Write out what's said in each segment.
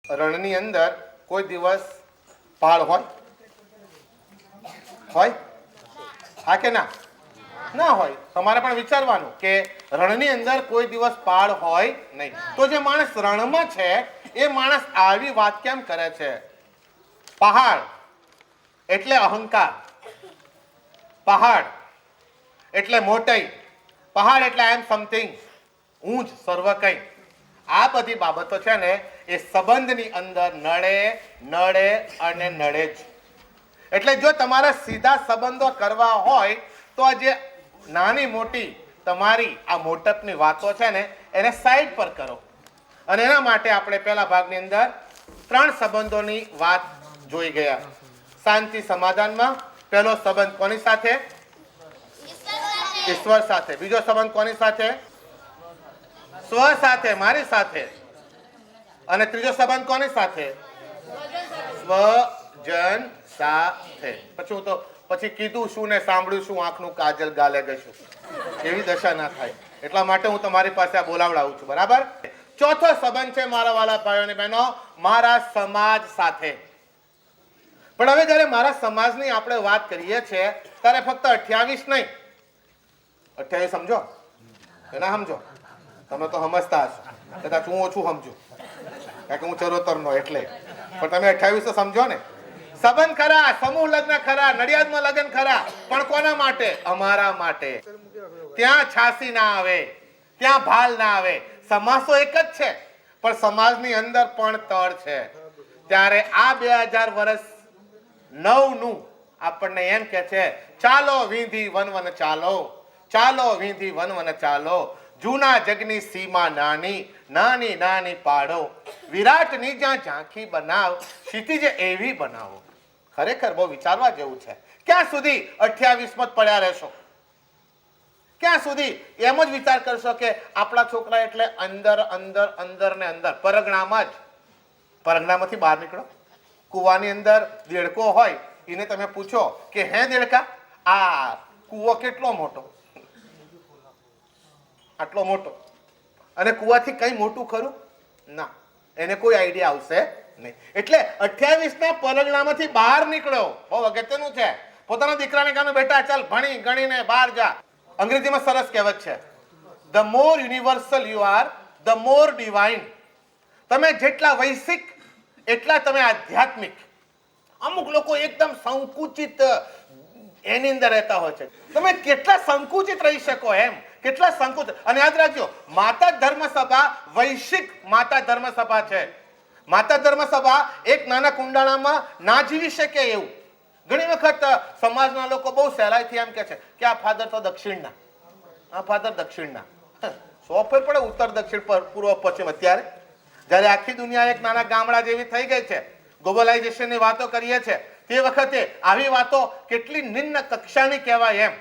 રણની અંદર કોઈ દિવસ પહાડ હોય? હા કે ના? ના હોય. તમારે પણ વિચારવાનું કે રણની અંદર કોઈ દિવસ પહાડ હોય નહીં. તો જે માણસ રણમાં છે એ માણસ આવી વાત કેમ કરે છે? પહાડ એટલે અહંકાર, પહાડ એટલે મોટાઈ, પહાડ એટલે આઈ એમ સમથિંગ, હું જ સર્વ કંઈ. આ બધી બાબતો છે ને એ સંબંધની અંદર નડે અને નડે જ. એટલે જો તમારા સીધા સંબંધો કરવા હોય તો જે નાની મોટી તમારી આ મોટપની વાતો છે ને એને સાઈડ પર કરો. અને એના માટે આપણે પહેલા ભાગની અંદર 3 સંબંધોની વાત જોઈ ગયા. શાંતિ સમાધાનમાં પહેલો સંબંધ કોની સાથે? ઈશ્વર સાથે. બીજો સંબંધ કોની સાથે? સ્વ સાથે, મારી સાથે. અને ત્રીજો સંબંધ કોની સાથે? સ્વજન સાથે. પછી કીધું શું ને સાંભળ્યું શું, આંખનું કાજલ ગાલે ગયું, એવી દશા ના થાય. એટલા માટે હું તમારી પાસે આ બોલાવડાવું છું. બરાબર? ચોથો સંબંધ છે મારા વાલા ભાઈઓ અને બહેનો, મારા સમાજ સાથે. પણ હવે જયારે મારા સમાજની આપણે વાત કરીએ છીએ ત્યારે ફક્ત 28 નહીં, 28 સમજો કે ના સમજો? તમે તો સમજતા હશો, કદાચ હું ઓછું સમજુ કારણ કે હું ચરોતરનો એટલે, પણ તમે 28 તો સમજો ને. સંબંધ ખરા, સમૂહ લગ્ન ખરા, નડિયાદમાં લગ્ન ખરા, પણ કોના માટે? અમારા માટે. ત્યાં છાસી ના આવે, ત્યાં ભાલ ના આવે. સમાજ તો એક જ છે પણ સમાજની અંદર પણ તળ છે. ત્યારે આ 2000 વર્ષ 9 નું આપણને એમ કે છે, ચાલો વીંધી વન વન ચાલો, ચાલો વીંધી વન વન ચાલો, જૂના જગની સીમા નાની નાની નાની પાડો, વિરાટની જ્યાં ઝાંખી બનાવ, ક્ષિતિજ એવી બનાવો. ખરેખર બહુ વિચારવા જેવું છે. ક્યાં સુધી 28માં જ પડ્યા રહેશો? ક્યાં સુધી એમ જ વિચાર કરશો કે આપણા છોકરા એટલે અંદર અંદર અંદર ને અંદર, પરગણામાં જ? પરગણામાંથી બહાર નીકળો. કુવાની અંદર દેડકો હોય, એને તમે પૂછો કે હે દેડકા, આ કુવો કેટલો મોટો? આટલો મોટો. અને કુવાથી કઈ મોટું ખરું? ના, એને કોઈ આઈડિયા આવશે નહીં. એટલે 28ના પરગણામાંથી બહાર નીકળ્યો. બહુ અગત્યનું છે. પોતાના દીકરાને કહે, બેટા ચાલ ભણી ગણીને બહાર જા. અંગ્રેજીમાં સરસ કહેવત છે, the more universal you are, the more divine. તમે જેટલા વૈશ્વિક એટલા તમે આધ્યાત્મિક. અમુક લોકો એકદમ સંકુચિત એની અંદર રહેતા હોય છે. તમે કેટલા સંકુચિત રહી શકો એમ, કેટલા સંકુચિત. અને યાદ રાખજો, માતા ધર્મસભા વૈશ્વિક માતા ધર્મસભા છે. માતા ધર્મસભા એક નાના કુંડાણામાં ના જીવી શકે એવું. ઘણી વખત સમાજના લોકો બહુ સહેલાઈથી એમ કે છે કે આ ફાધર તો દક્ષિણના, આ ફાધર દક્ષિણના. સોફેર પડે ઉત્તર દક્ષિણ પૂર્વ પશ્ચિમ. અત્યારે જ્યારે આખી દુનિયા એક નાના ગામડા જેવી થઈ ગઈ છે, ગ્લોબલાઇઝેશનની વાતો કરીએ છીએ, તે વખતે આવી વાતો કેટલી નિમ્ન કક્ષાની કહેવાય એમ.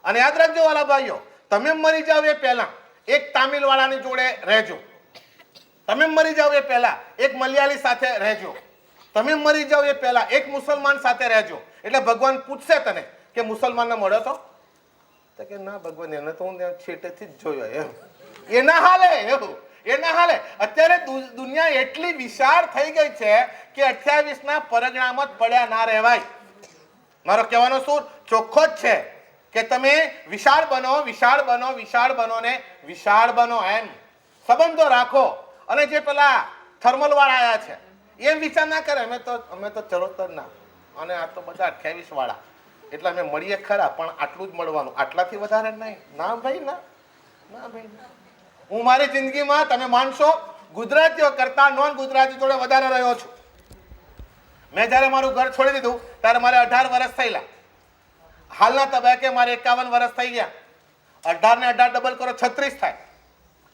અને યાદ રાખજો વાલા ભાઈઓ, તમે મરી જાવ એ પહેલા એક તામિલ વાળાની જોડે રહેજો. તમે મરી જાવ એ પહેલા એક મલયાલી સાથે રહેજો. તમે મરી જાવ એ પહેલા એક મુસલમાન સાથે રહેજો. એટલે ભગવાન પૂછશે તને કે મુસલમાનને મળ્યો તો કે ના ભગવાન, એને તો હું છેટેથી જ જોયો એમ. એ ના હાલે એવું, એ ના હાલે. અત્યારે દુનિયા એટલી વિશાળ થઈ ગઈ છે કે 28ના પરગણામાં જ પડ્યા ના રહેવાય. મારો કહેવાનો સુર ચોખ્ખો જ છે કે તમે વિશાળ બનો, વિશાળ બનો, વિશાળ બનો ને વિશાળ બનો એમ. સંબંધો રાખો. અને જે પેલા થર્મલ વાળા આવ્યા છે એમ વિચાર ના કરે અમે તો ચરોતર ના, અને આ તો બધા 28 વાળા, એટલે અમે મળીએ ખરા પણ આટલું જ મળવાનું, આટલાથી વધારે નહીં. ના ભાઈ ના, ના ભાઈ ના. હું મારી જિંદગીમાં તમે માનશો ગુજરાતીઓ કરતા નોન ગુજરાતી જોડે વધારે રહ્યો છું. મેં જયારે મારું ઘર છોડી દીધું ત્યારે મારે 18 વર્ષ થયેલા. હાલના તબક્કે મારે 51 વર્ષ થઈ ગયા. 18 ને 18 ડબલ કરો 36 થાય.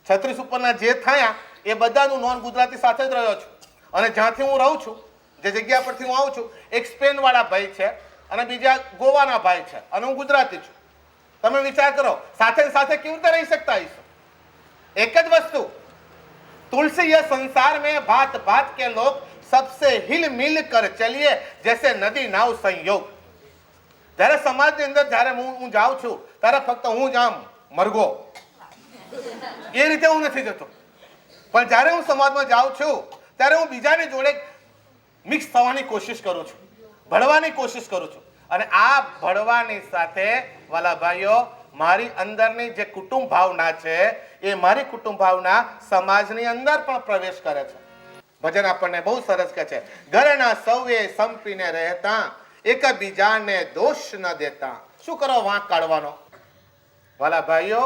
36 ઉપરના જે થયા એ બધાનું નોન ગુજરાતી સાથે જ રહ્યો છું. અને જ્યાંથી હું રહું છું, જે જગ્યા પરથી હું આવું છું, એક સ્પેન વાળા ભાઈ છે અને બીજા ગોવાના ભાઈ છે, અને હું ગુજરાતી છું. તમે વિચાર કરો સાથે સાથે કેવી રીતે રહી શકતા હશો? एक જ વસ્તુ, तुलसी ये संसार में भात भात के लोग सबसे हिल मिल कर चलिए जैसे नदी नाव संयोग. જ્યારે સમાજની અંદર જ્યારે હું જાઉં છું ત્યારે ફક્ત હું જ આમ મરગો એ રીતે હું નથી જતો, પણ જ્યારે હું સમાજમાં જાઉં છું ત્યારે હું બીજાની જોડે મિક્સ થવાની કોશિશ કરું છું, ભળવાની કોશિશ કરું છું. અને આ ભળવાની સાથે વાલા ભાઈઓ મારી અંદરની જે કુટુંબ ભાવના છે એ મારી કુટુંબ ભાવના સમાજની અંદર પણ પ્રવેશ કરે છે. ભજન આપણને બહુ સરસ કહે છે, ઘરના સૌએ સંપીને રહેતા એકબીજાને દોષ ન દેતા. શું કરો વાંક કાઢવાનો? વાલા ભાઈઓ,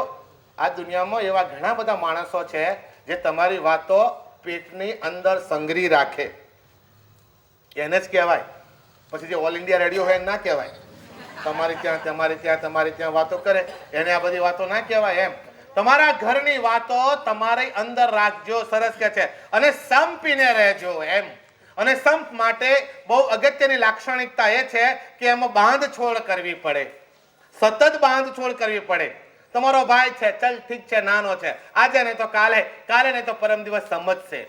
આ દુનિયામાં એવા ઘણા બધા માણસો છે જે તમારી વાતો પેટની અંદર સંગ્રહી રાખે. એને જ કહેવાય. પછી જે ઓલ ઇન્ડિયા રેડિયો હોય એને ના કહેવાય. તમારી ત્યાં વાતો કરે એને આ બધી વાતો ના કહેવાય. એમ તમારા ઘરની વાતો તમારી અંદર રાખજો. સરસ કે છે. અને સંપીને રહેજો. એમ અને સંપ માટે બહુ અગત્યની લાક્ષણિકતા એ છે કે એમાં બાંધછોડ કરવી પડે, સતત બાંધછોડ કરવી પડે. તમારો ભાઈ છે, ચલ ઠીક છે, નાનો છે, આજે નહીં તો કાલે, કાલે નહીં તો પરમ દિવસ સમજશે.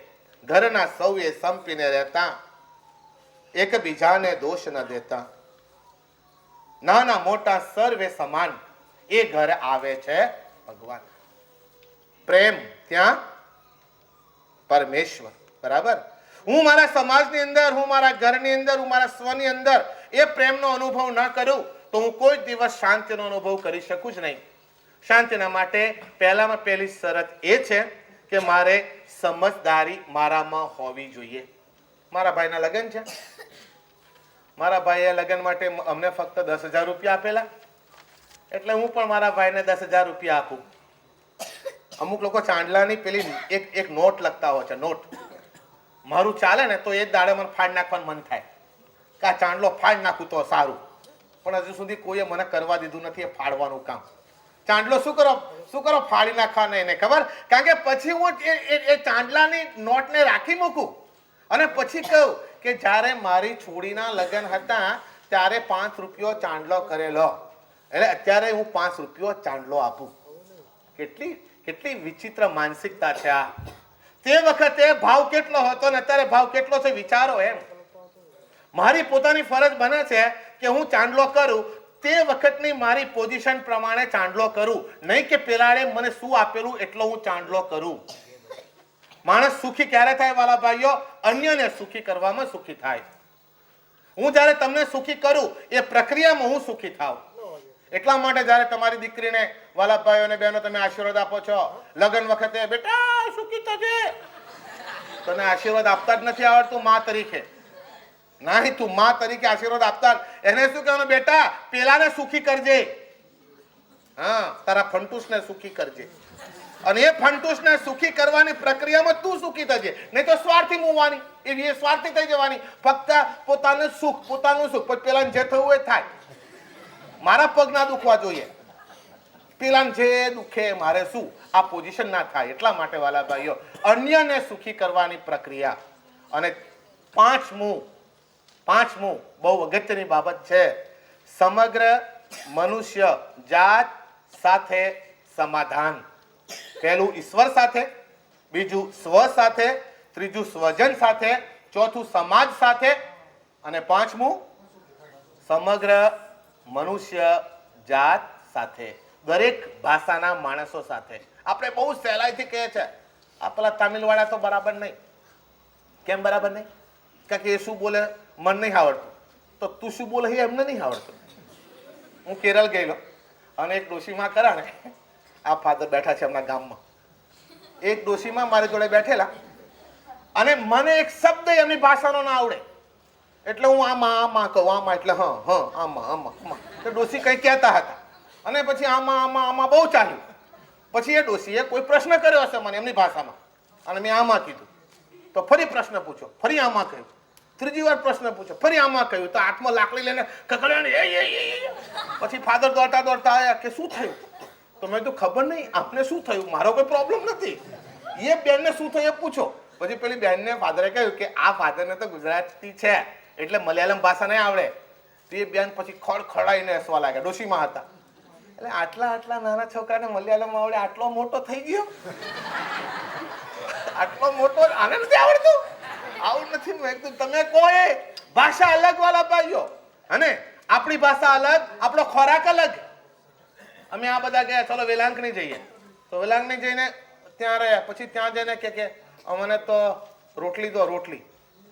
ઘરના સૌએ સંપીને રહેતા એકબીજાને દોષ ન દેતા. નાના મોટા સર્વે સમાન. એ ઘરે આવે છે ભગવાન. પ્રેમ ત્યાં પરમેશ્વર. બરાબર. હું મારા સમાજની અંદર, હું મારા ઘરની અંદર, હું મારા સ્વની અંદર એ પ્રેમનો અનુભવ ન કરું તો હું કોઈ દિવસ શાંતિનો અનુભવ કરી શકું જ નહીં. શાંતિના માટે પહેલામાં પહેલી શરત એ છે કે મારે સમજદારી મારામાં હોવી જોઈએ. મારા ભાઈના લગ્ન છે. મારા ભાઈએ લગ્ન માટે અમને ફક્ત 10,000 રૂપિયા આપેલા, એટલે હું પણ મારા ભાઈને 10,000 રૂપિયા આપું. અમુક લોકો ચાંદલાની પેલી એક નોટ લખતા હોય છે, નોટ. મારું ચાલે ને તો એ જ દાડે મને ફાડ નાખવાનું મન થાય કે આ ચાંદલો ફાડ નાખું તો સારું, પણ હજુ સુધી કોઈએ મને કરવા દીધું નથી એ ફાડવાનું કામ. ચાંદલો શું કરો ફાડી નાખવાને એને ખબર. કારણ કે પછી હું એ ચાંદલાની નોટને રાખી મૂકું અને પછી કહું કે જ્યારે મારી છોડીના લગ્ન હતા ત્યારે 5 રૂપિયો ચાંદલો કરેલો, એટલે અત્યારે હું 5 રૂપિયો ચાંદલો આપું. કેટલી વિચિત્ર માનસિકતા છે આ. તે વખતે ભાવ કેટલો હતો ને અત્યારે ભાવ કેટલો છે વિચારો. એમ મારી પોતાની ફરજ બને છે કે હું ચાંદલો કરું, તે વખતની મારી પોઝિશન પ્રમાણે ચાંદલો કરું, નહીં કે પેલાડે મને શું આપેલું એટલો હું ચાંદલો કરું. માણસ સુખી ક્યારે થાય વાલા ભાઈઓ? અન્યને સુખી કરવામાં સુખી થાય. હું જ્યારે તમને સુખી કરું એ પ્રક્રિયામાં હું સુખી થાવ. એટલા માટે જ્યારે તમારી દીકરીને વાલા ભાઈઓ અને બહેનો તમે આશીર્વાદ આપો છો લગ્ન વખતે, બેટા સુખી થજે, તને આશીર્વાદ આપતા જ નથી આવડતું મા તરીકે. નહીં, તું મા તરીકે આશીર્વાદ આપતા એને શું કહેવાનું? બેટા પેલાને સુખી કરજે, હા તારા ફંટુસને સુખી કરજે. અને એ ફંટુસને સુખી કરવાની પ્રક્રિયામાં તું સુખી થજે, નહીં તો સ્વાર્થી મૂવાની, એ સ્વાર્થી થઈ જવાની. ફક્ત પોતાનું સુખ, પછી પેલાને જે થવું એ થાય. મારા પગ ના દુખવા જોઈએ, પેલાને જે દુખે મારે શું, આ પોઝિશન ના થાય. એટલા માટે વાલા ભાઈઓ અન્યને સુખી કરવાની પ્રક્રિયા. અને પાંચમું બહુ અગત્યની બાબત છે, સમગ્ર મનુષ્ય જાત સાથે સમાધાન. પહેલું ઈશ્વર સાથે, બીજું સ્વ સાથે, ત્રીજું સ્વજન સાથે, ચોથું સમાજ સાથે અને પાંચમું સમગ્ર મનુષ્ય જાત સાથે, દરેક ભાષાના માણસો સાથે. આપણે બહુ સહેલાઈથી કહે છે આ પેલા તામિલવાળા તો બરાબર નહીં. કેમ બરાબર નહીં? કારણ કે એ શું બોલે મને નહીં આવડતું, તો તું શું બોલે એ એમને નહીં આવડતું. હું કેરળ ગયેલો અને એક ડોશીમાં કરા ને, આ ફાધર બેઠા છે હમણાં ગામમાં, એક ડોશીમાં મારી જોડે બેઠેલા અને મને એક શબ્દ એમની ભાષાનો ના આવડે, એટલે હું આમાં કહું, આમાં એટલે આમાં. તો ડોશી કંઈ કહેતા હતા અને પછી આમાં બહુ ચાલ્યું. પછી એ ડોશીએ કોઈ પ્રશ્ન કર્યો હશે મને એમની ભાષામાં અને મેં આમાં કીધું, તો ફરી પ્રશ્ન પૂછો, ફરી આમાં કહ્યું, ત્રીજી વાર પ્રશ્ન પૂછો, ફરી આમાં કહ્યું, તો હાથમાં લાકડી લઈને કકડ્યા. પછી ફાધર દોડતા આવ્યા કે શું થયું? તો મેં તો ખબર નહીં આપને શું થયું, મારો કોઈ પ્રોબ્લેમ નથી, એ બેનને શું થયું એ પૂછો. પછી પેલી બેનને ફાધરે કહ્યું કે આ ફાધરને તો ગુજરાતી છે એટલે મલયાલમ ભાષા નહીં આવડે. તે બેન પછી ખડખડાઈને હસવા લાગ્યા, ડોશીમાં હતા. એટલે આટલા નાના છોકરાને મલયાલમ આવડે, આટલો મોટો થઈ ગયો, આટલો મોટો, આને નથી આવડતું, આવું નથી. મેં કીધું તમે કહો એ ભાષા અલગ વાલા ભાઈઓ, અને આપણી ભાષા અલગ, આપણો ખોરાક અલગ. અમે આ બધા ગયા, ચલો વેલાંકણી જઈએ, તો વેલાંકણી જઈને ત્યાં રહ્યા, પછી ત્યાં જઈને કે અમને તો રોટલી દો રોટલી,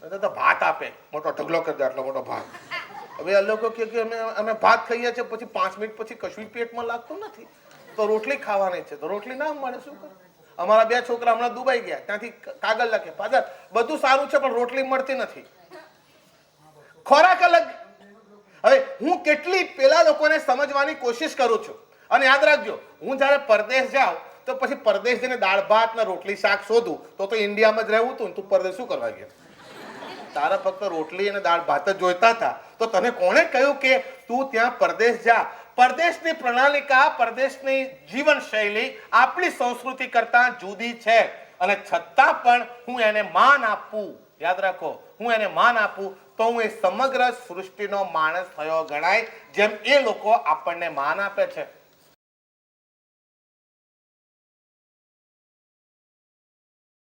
તો ભાત આપે, મોટો ઢગલો કરી દે આટલો મોટો ભાત. હવે આ લોકો કે અમે ભાત ખાઈએ છીએ, પછી 5 મિનિટ પછી કશું પેટમાં લાગતું નથી, તો રોટલી ખાવાની છે, તો રોટલી ના મળે શું કરે? અમારા 2 છોકરા હમણાં દુબઈ ગયા, ત્યાંથી કાગળ લખે, ફાધર બધું સારું છે પણ રોટલી મળતી નથી. ખોરાક અલગ. હવે હું કેટલી પેલા લોકોને સમજવાની કોશિશ કરું છું. અને યાદ રાખજો, હું જ્યારે પરદેશ જાઉં તો પછી પરદેશ જઈને દાળ ભાત ને રોટલી શાક શોધું તો ઇન્ડિયામાં જ રહેવું હતું ને, તું પરદેશ શું કરવા ગયા? તારા ફક્ત રોટલી અને દાળ ભાત જ જોઈતા હતા, તો તને કોણે કહ્યું કે તું ત્યાં પરદેશ જા? પરદેશની પ્રણાલિકા, પરદેશની જીવનશૈલી આપણી સંસ્કૃતિ કરતા જુદી છે, અને છતાં પણ હું એને માન આપું. યાદ રાખો, હું એને માન આપું તો હું એ સમગ્ર સૃષ્ટિનો માણસ થયો ગણાય, જેમ એ લોકો આપણને માન આપે છે.